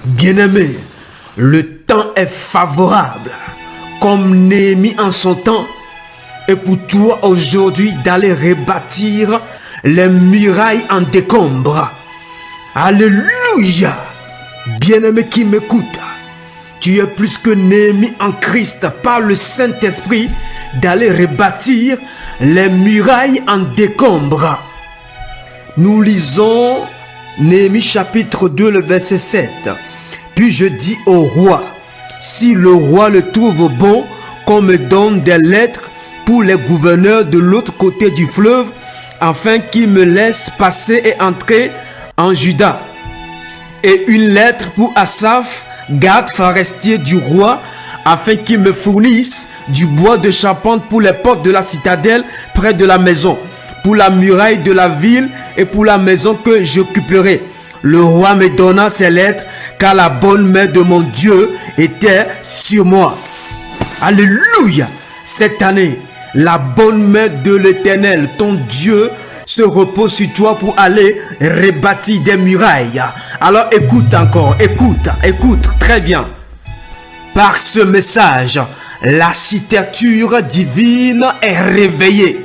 Bien-aimé, le temps est favorable, comme Néhémie en son temps, et pour toi aujourd'hui d'aller rebâtir les murailles en décombre. Alléluia! Bien-aimé qui m'écoute, tu es plus que Néhémie en Christ par le Saint-Esprit d'aller rebâtir les murailles en décombre. Nous lisons Néhémie chapitre 2, le verset 7. Puis je dis au roi, si le roi le trouve bon, qu'on me donne des lettres pour les gouverneurs de l'autre côté du fleuve, afin qu'ils me laissent passer et entrer en Juda. Et une lettre pour Asaph, garde forestier du roi, afin qu'il me fournisse du bois de charpente pour les portes de la citadelle près de la maison, pour la muraille de la ville et pour la maison que j'occuperai. Le roi me donna ces lettres, car la bonne main de mon Dieu était sur moi. Alléluia! Cette année, la bonne main de l'Éternel, ton Dieu, se repose sur toi pour aller rebâtir des murailles. Alors écoute encore, écoute très bien. Par ce message, l'architecture divine est réveillée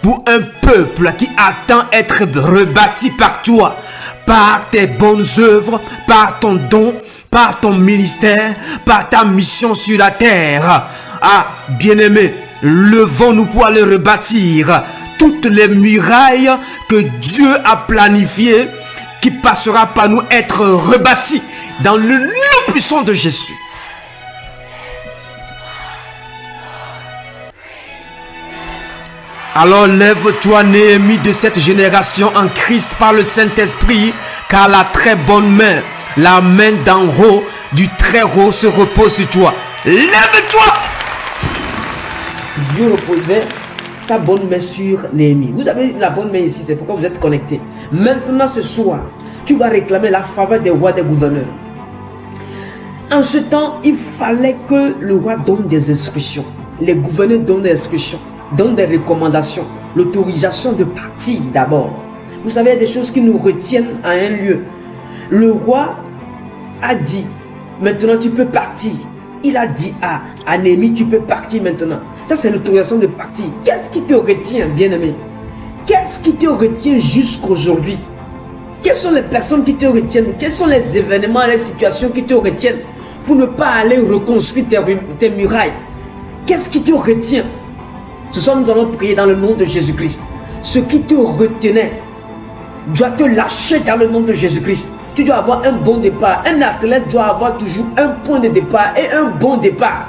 pour un peuple qui attend être rebâti par toi, par tes bonnes œuvres, par ton don, par ton ministère, par ta mission sur la terre. Ah, bien-aimés, levons-nous pour aller rebâtir toutes les murailles que Dieu a planifiées, qui passera par nous être rebâties dans le nom puissant de Jésus. Alors lève-toi, Néhémie de cette génération en Christ par le Saint-Esprit, car la très bonne main, la main d'en haut du très haut se repose sur toi. Lève-toi! Dieu reposait sa bonne main sur Néhémie. Vous avez la bonne main ici, c'est pourquoi vous êtes connectés. Maintenant ce soir, tu vas réclamer la faveur des rois, des gouverneurs. En ce temps, il fallait que le roi donne des instructions. Les gouverneurs donnent des instructions, donnent des recommandations, l'autorisation de partir d'abord. Vous savez, il y a des choses qui nous retiennent à un lieu. Le roi a dit, maintenant tu peux partir. Il a dit à Néhémie, tu peux partir maintenant. Ça, c'est l'autorisation de partir. Qu'est-ce qui te retient, bien-aimé? Qu'est-ce qui te retient jusqu'aujourd'hui? Quelles sont les personnes qui te retiennent? Quels sont les événements, les situations qui te retiennent pour ne pas aller reconstruire tes murailles? Qu'est-ce qui te retient? Ce soir, nous allons prier dans le nom de Jésus-Christ. Ce qui te retenait doit te lâcher dans le nom de Jésus-Christ. Tu dois avoir un bon départ. Un athlète doit avoir toujours un point de départ et un bon départ.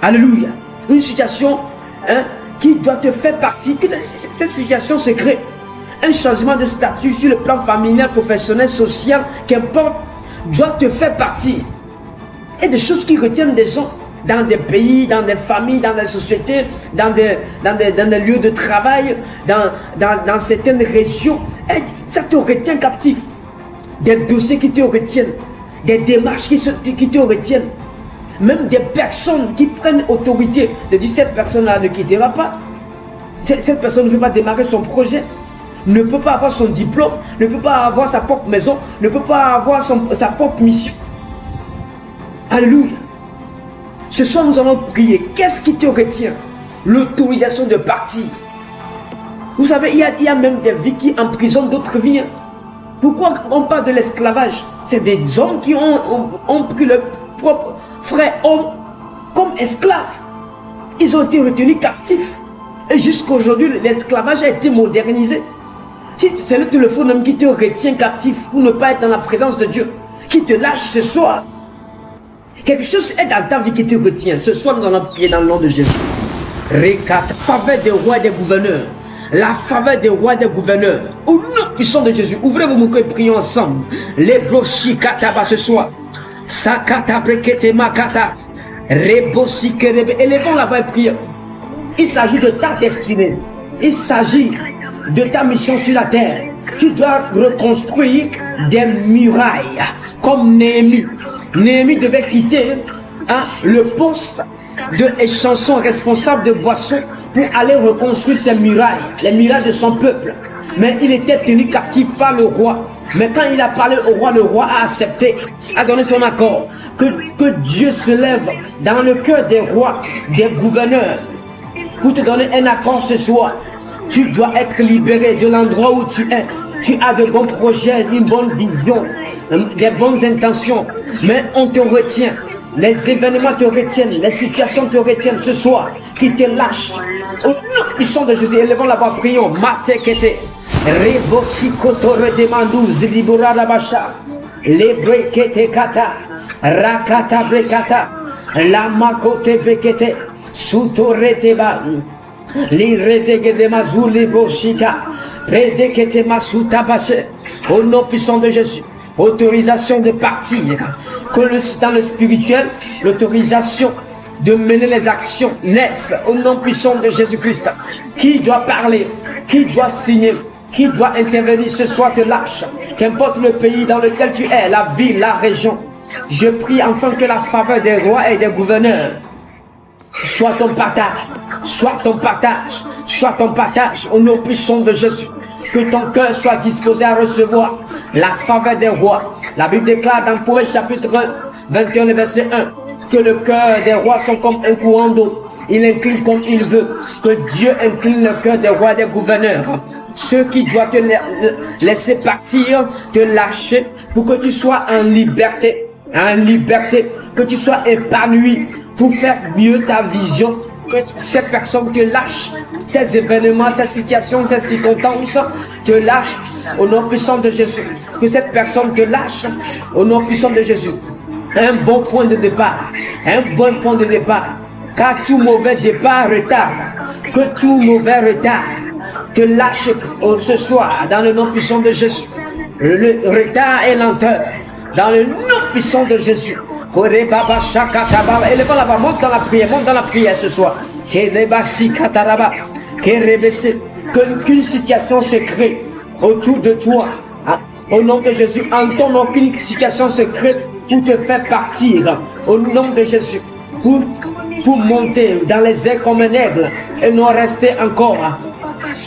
Alléluia. Une situation qui doit te faire partie. Que cette situation se crée. Un changement de statut sur le plan familial, professionnel, social, qu'importe, doit te faire partir. Et des choses qui retiennent des gens dans des pays, dans des familles, dans des sociétés, dans des lieux de travail, dans certaines régions. Et ça te retient captif. Des dossiers qui te retiennent, des démarches qui te retiennent, même des personnes qui prennent autorité de dire cette personne-là ne quittera pas, cette personne ne peut pas démarrer son projet, ne peut pas avoir son diplôme, ne peut pas avoir sa propre maison, ne peut pas avoir sa propre mission. Alléluia. Ce soir nous allons prier. Qu'est-ce qui te retient? L'autorisation de partir. Vous savez, il y a même des vies qui emprisonnent d'autres vies. Pourquoi on parle de l'esclavage? C'est des hommes qui ont pris leur propre frère homme comme esclaves. Ils ont été retenus captifs. Et jusqu'à aujourd'hui, l'esclavage a été modernisé. Si c'est le téléphone qui te retient captif pour ne pas être dans la présence de Dieu, qui te lâche ce soir, quelque chose est dans ta vie qui te retient. Ce soir, nous allons prier dans le nom de Jésus. Recate, faveur des rois et des gouverneurs. La faveur des rois et des gouverneurs. Au nom puissant de Jésus, ouvrez vos mouches et prions ensemble. Les blochis kataba ce soir. Sakata brekete makata. Rebosi kerebe. Élevons la voix et prions. Il s'agit de ta destinée. Il s'agit de ta mission sur la terre. Tu dois reconstruire des murailles comme Néhémie. Néhémie devait quitter le poste de échanson responsable de boissons pour aller reconstruire ses murailles, les murailles de son peuple. Mais il était tenu captif par le roi. Mais quand il a parlé au roi, le roi a accepté, a donné son accord. Que Dieu se lève dans le cœur des rois, des gouverneurs, pour te donner un accord ce soir. Tu dois être libéré de l'endroit où tu es. Tu as de bons projets, une bonne vision, des bonnes intentions, mais on te retient. Les événements te retiennent, les situations te retiennent ce soir, qui te lâchent. Au nom puissant de Jésus, élevons la voix, prions. Matekete, Rebosikoto Redemandou, Zilibura Rabasha, Lebrekete Kata, Rakata Brekata, Lamakote Brekete, Sutoreteba, Liredege Mazuli Boshika, Predekete Masuta Bache, au nom puissant de Jésus, autorisation de partir. Que dans le spirituel, l'autorisation de mener les actions naissent au nom puissant de Jésus-Christ. Qui doit parler, qui doit signer, qui doit intervenir ce soir te lâche. Qu'importe le pays dans lequel tu es, la ville, la région. Je prie enfin que la faveur des rois et des gouverneurs soit ton partage, soit ton partage, soit ton partage au nom puissant de Jésus. Que ton cœur soit disposé à recevoir la faveur des rois. La Bible déclare dans Proverbe chapitre 21, verset 1, que le cœur des rois sont comme un courant d'eau. Il incline comme il veut. Que Dieu incline le cœur des rois et des gouverneurs. Ceux qui doivent te laisser partir, te lâcher, pour que tu sois en liberté, que tu sois épanoui, pour faire mieux ta vision. Que ces personnes te lâchent, ces événements, ces situations, ces circonstances te lâchent au nom puissant de Jésus. Que cette personne te lâche au nom puissant de Jésus. Un bon point de départ, un bon point de départ. Car tout mauvais départ retarde. Que tout mauvais retard te lâche ce soir dans le nom puissant de Jésus. Le retard et lenteur dans le nom puissant de Jésus. Élevons la voix, monte dans la prière ce soir. Qu'une situation se crée autour de toi. Au nom de Jésus, en ton nom, qu'une situation se crée pour te faire partir. Au nom de Jésus, pour monter dans les airs comme un aigle et non rester encore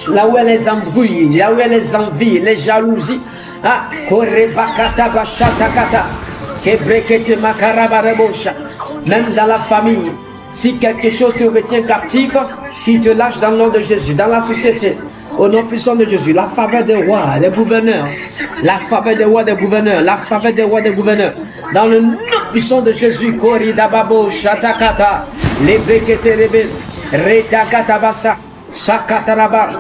là où elle les embrouille, là où elle les envie, les jalousies. Même dans la famille, si quelque chose te retient captif, qui te lâche dans le nom de Jésus, dans la société, au nom puissant de Jésus, la faveur des rois, des gouverneurs, la faveur des rois, des gouverneurs, la faveur des rois, des gouverneurs, dans le nom puissant de Jésus, Koridababo, Shatakata, Lebekete Rebe, Redakatabasa, Sakataraba,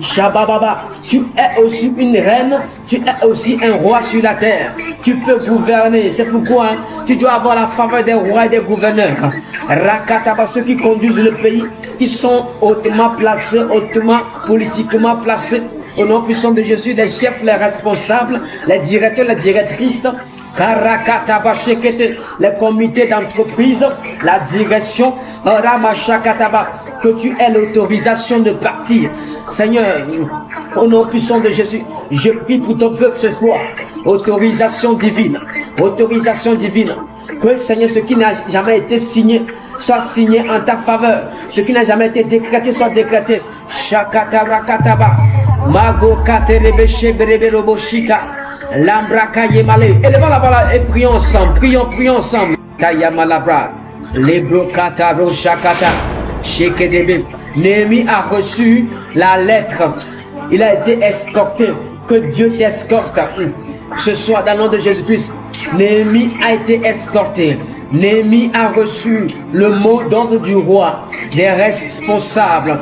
Shabababa, tu es aussi une reine, tu es aussi un roi sur la terre. Tu peux gouverner, c'est pourquoi tu dois avoir la faveur des rois et des gouverneurs. Rakataba, ceux qui conduisent le pays, qui sont hautement placés, hautement politiquement placés. Au nom puissant de Jésus, les chefs, les responsables, les directeurs, les directrices, Karakataba, les comités d'entreprise, la direction, Ramashakataba, que tu aies l'autorisation de partir. Seigneur, au nom puissant de Jésus, je prie pour ton peuple ce soir. Autorisation divine. Autorisation divine. Que Seigneur, ce qui n'a jamais été signé, soit signé en ta faveur. Ce qui n'a jamais été décrété, soit décrété. Shakatarakataba. Mago katerebeche bereberoboshika. Lambraka yemale. Élevons la voix et prions ensemble. Prions ensemble. Tayamalabra. Lebrokata roshakata. Shekedebe. Néhémie a reçu la lettre. Il a été escorté. Que Dieu t'escorte. Ce soir, dans le nom de Jésus-Christ, Néhémie a été escorté. Néhémie a reçu le mot d'ordre du roi, des responsables.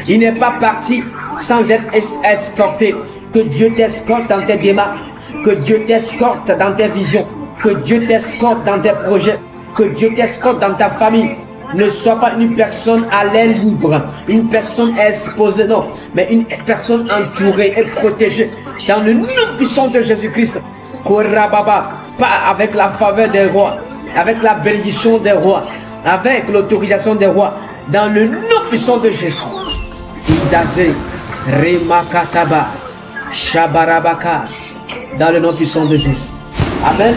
Il n'est pas parti sans être escorté. Que Dieu t'escorte dans tes démarches. Que Dieu t'escorte dans tes visions. Que Dieu t'escorte dans tes projets. Que Dieu t'escorte dans ta famille. Ne sois pas une personne à l'air libre, une personne exposée, non, mais une personne entourée et protégée dans le nom puissant de Jésus-Christ. Korababa, pas avec la faveur des rois, avec la bénédiction des rois, avec l'autorisation des rois, dans le nom puissant de Jésus. Idazé, Remakataba, Shabarabaka, dans le nom puissant de Jésus. Amen.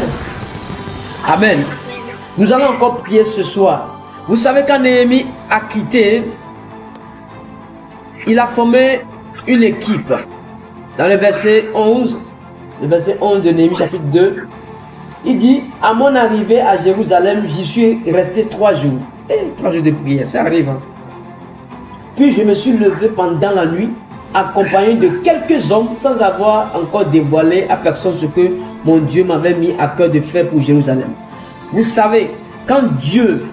Amen. Nous allons encore prier ce soir. Vous savez, quand Néhémie a quitté, il a formé une équipe. Dans le verset 11, le verset 11 de Néhémie chapitre 2, il dit, à mon arrivée à Jérusalem, j'y suis resté 3 jours. Et 3 jours de prière, ça arrive. Hein? Puis je me suis levé pendant la nuit, accompagné de quelques hommes, sans avoir encore dévoilé à personne ce que mon Dieu m'avait mis à cœur de faire pour Jérusalem. Vous savez, quand Dieu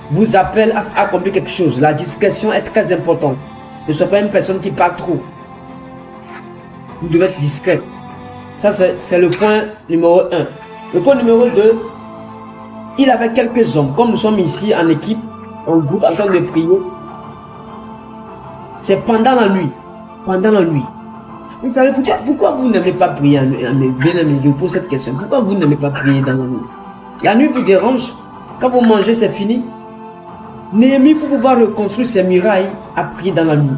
vous appelle à accomplir quelque chose, la discrétion est très importante. Ne soyez pas une personne qui parle trop. Vous devez être discrète. Ça, c'est le point numéro 1. Le point numéro 2, il avait quelques hommes. Comme nous sommes ici en équipe, en groupe, en train de prier, c'est pendant la nuit. Pendant la nuit. Vous savez pourquoi vous n'aimez pas prier en nuit? Je vous pose cette question. Pourquoi vous n'aimez pas prier dans la nuit? La nuit vous dérange. Quand vous mangez, c'est fini. Néhémie, pour pouvoir reconstruire ses murailles, a prié dans la nuit.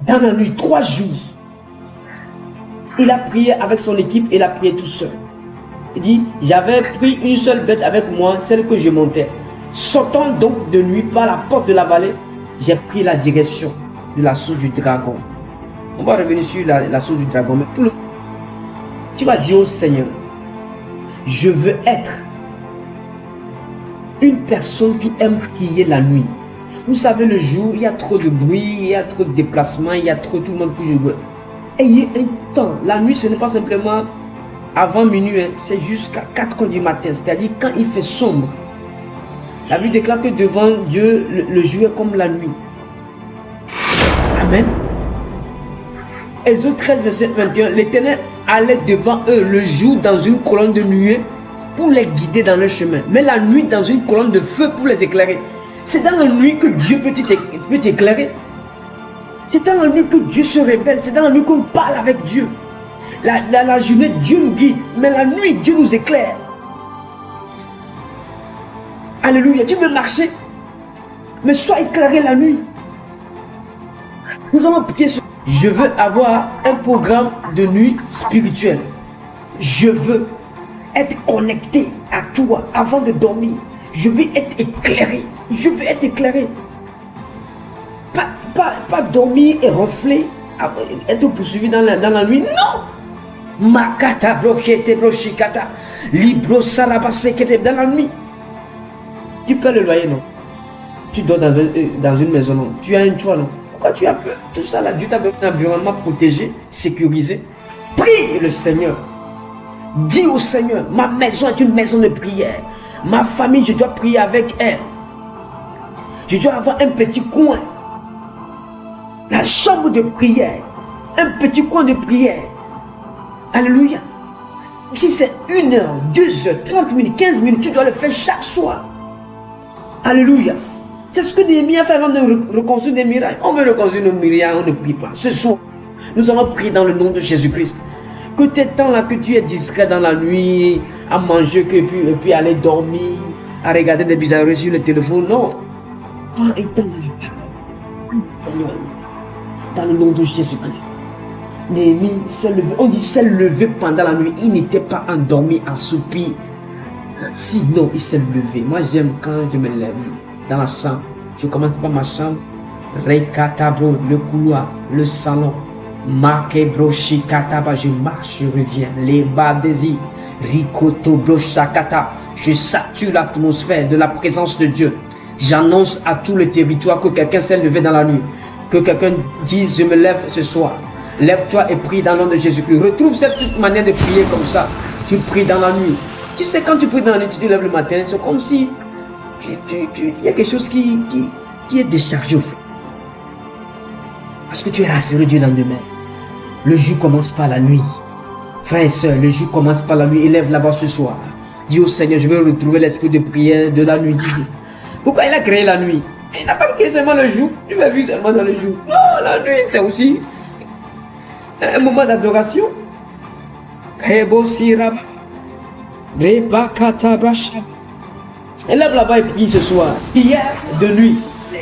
Dans la nuit, 3 jours. Il a prié avec son équipe, il a prié tout seul. Il dit, j'avais pris une seule bête avec moi, celle que je montais. Sortant donc de nuit par la porte de la vallée, j'ai pris la direction de la source du dragon. On va revenir sur la source du dragon. Mais pour tu vas dire au Seigneur, je veux être une personne qui aime prier la nuit. Vous savez, le jour, il y a trop de bruit, il y a trop de déplacements, il y a trop tout le monde qui joue. Ayez un temps. La nuit, ce n'est pas simplement avant minuit, hein, c'est jusqu'à 4 heures du matin, c'est-à-dire quand il fait sombre. La Bible déclare que devant Dieu, le jour est comme la nuit. Amen. Exode 13, verset 21, l'Éternel allait devant eux le jour dans une colonne de nuée pour les guider dans le chemin, mais la nuit dans une colonne de feu pour les éclairer. C'est dans la nuit que Dieu peut t'éclairer. C'est dans la nuit que Dieu se révèle. C'est dans la nuit qu'on parle avec Dieu. La journée, Dieu nous guide. Mais la nuit, Dieu nous éclaire. Alléluia. Tu veux marcher, mais sois éclairé la nuit. Nous allons prier sur... Je veux avoir un programme de nuit spirituel. Je veux être connecté à toi avant de dormir. Je veux être éclairé. Je veux être éclairé. Pas dormir et ronfler, être poursuivi dans la nuit. Non! Makata bloquete blochikata. Libro sarabasekete dans la nuit. Tu peux le loyer, non? Tu dors dans une maison, non? Tu as un toit, non? Pourquoi tu as peur? Tout ça là, Dieu t'a donné un environnement protégé, sécurisé. Prie le Seigneur. Dis au Seigneur, ma maison est une maison de prière. Ma famille, je dois prier avec elle. Je dois avoir un petit coin. La chambre de prière. Un petit coin de prière. Alléluia. Si c'est 1 heure, 2 heures, 30 minutes, 15 minutes, tu dois le faire chaque soir. Alléluia. C'est ce que Néhémie a fait avant de reconstruire des murailles. On veut reconstruire nos murailles, on ne prie pas. Ce soir, nous allons prier dans le nom de Jésus-Christ. Que tes temps là, que tu es discret dans la nuit, à manger, et puis aller dormir, à regarder des bizarreries sur le téléphone. Non. Prends un temps dans la parole. Dans le nom de Jésus-Christ. Néhémie s'est levé. On dit s'est levé pendant la nuit. Il n'était pas endormi, assoupi. Sinon, il s'est levé. Moi, j'aime quand je me lève dans la chambre. Je commence par ma chambre. Rekatabro, le couloir, le salon. Makebro shikataba, je marche, je reviens. Les bas désirs. Rikoto broshakata. Je sature l'atmosphère de la présence de Dieu. J'annonce à tout le territoire que quelqu'un s'est levé dans la nuit. Que quelqu'un dise, je me lève ce soir. Lève-toi et prie dans le nom de Jésus-Christ. Retrouve cette manière de prier comme ça. Tu pries dans la nuit. Tu sais, quand tu pries dans la nuit, tu te lèves le matin, c'est comme si il y a quelque chose qui est déchargé au fond. Parce que tu es rassuré du lendemain. Le jour commence par la nuit. Frères et sœurs, le jour commence par la nuit. Élève la voix ce soir. Dis au Seigneur, je veux retrouver l'esprit de prière de la nuit. Pourquoi il a créé la nuit? Il n'a pas créé seulement le jour. Tu m'as vu seulement dans le jour. Non, la nuit, c'est aussi un moment d'adoration. Élève là-bas et prie ce soir. Prière de nuit.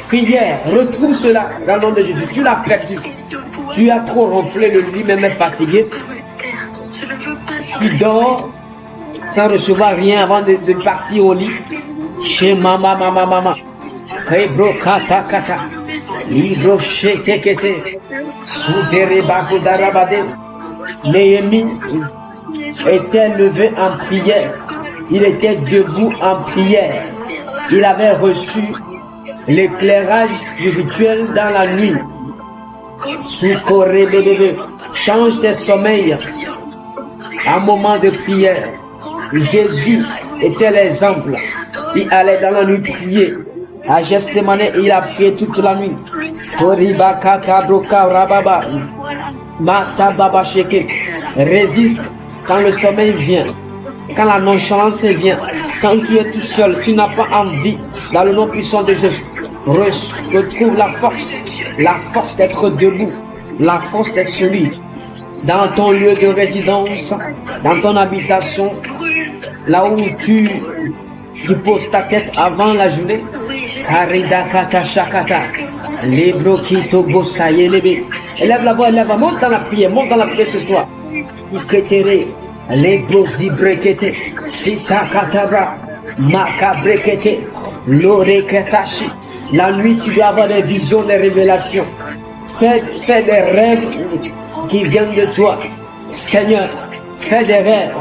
Prière. Retrouve cela dans le nom de Jésus. Tu l'as perdu. Tu as trop ronflé le lit, même fatigué. Tu dors sans recevoir rien avant de partir au lit. Chez mama. Kebro kata. Libro shete kete. Soudere bako darabade. Néhémie était levé en prière. Il était debout en prière. Il avait reçu l'éclairage spirituel dans la nuit. Change tes sommeils. Un moment de prière. Jésus était l'exemple. Il allait dans la nuit prier. À Gethsémane, il a prié toute la nuit. Résiste quand le sommeil vient, quand la nonchalance vient, quand tu es tout seul, tu n'as pas envie. Dans le nom puissant de Jésus, retrouve la force d'être debout, la force d'être solide. Dans ton lieu de résidence, dans ton habitation, là où tu poses ta tête avant la journée. Élève la voix, monte dans la prière ce soir. La nuit, tu dois avoir des visions, des révélations. Fais des rêves qui viennent de toi. Seigneur, fais des rêves.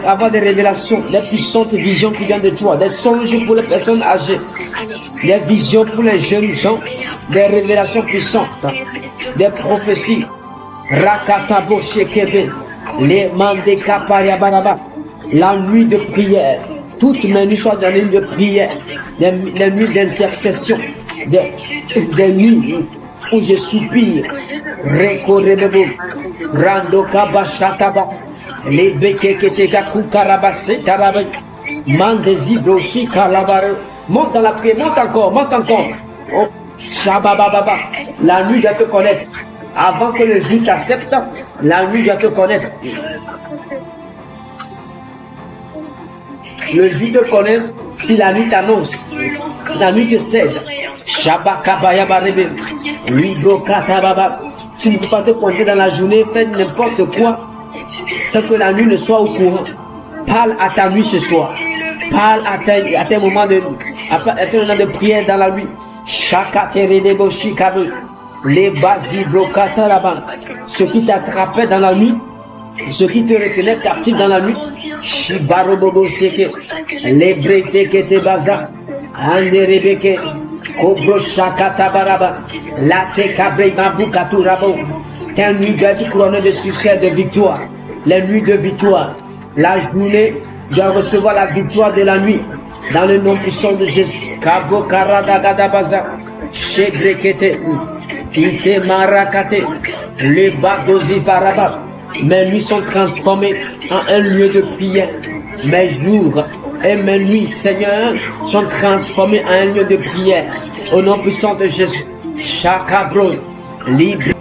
Avoir des révélations, des puissantes visions qui viennent de toi, des songes pour les personnes âgées, des visions pour les jeunes gens, des révélations puissantes, des prophéties. Rakatabo Shekebe, les Mandeka Pariabaraba, la nuit de prière, toutes mes nuits sont des nuits de prière, des nuits d'intercession, des nuits où je soupire. Rekorebebo, Rando Kabashataba. Les béquets qui étaient gakou karabassé tarabé mandezi brochi kalabare. Monte dans la prière, monte encore. Oh, shabababa. La nuit doit te connaître. Avant que le juge t'accepte, la nuit doit te connaître. Le juge te connaît si la nuit t'annonce. La nuit te cède. Shabakabaya barebe. Libro katababa. Tu ne peux pas te pointer dans la journée, faire n'importe quoi. C'est que la nuit ne soit au courant. Parle à ta nuit ce soir. Parle à tes moments de prière dans la nuit. Les basibrokata là-bas. Ce qui t'attrapait dans la nuit, ce qui te retenait captif dans la nuit. Shibarobobo seke. Les bretés qui étaient baza. Anderebeke. Kobro shakata baraba. La te kabre mabukatu rabo. Quelle nuit doit être couronnée de succès, de victoire. Les nuits de victoire. La journée doit recevoir la victoire de la nuit. Dans le nom puissant de Jésus. Kabo karadagadabaza. Shebrekete. Ite marakate. Le badozi baraba. Mes nuits sont transformées en un lieu de prière. Mes jours et mes nuits, Seigneur, sont transformés en un lieu de prière. Au nom puissant de Jésus. Chakabro. Libre.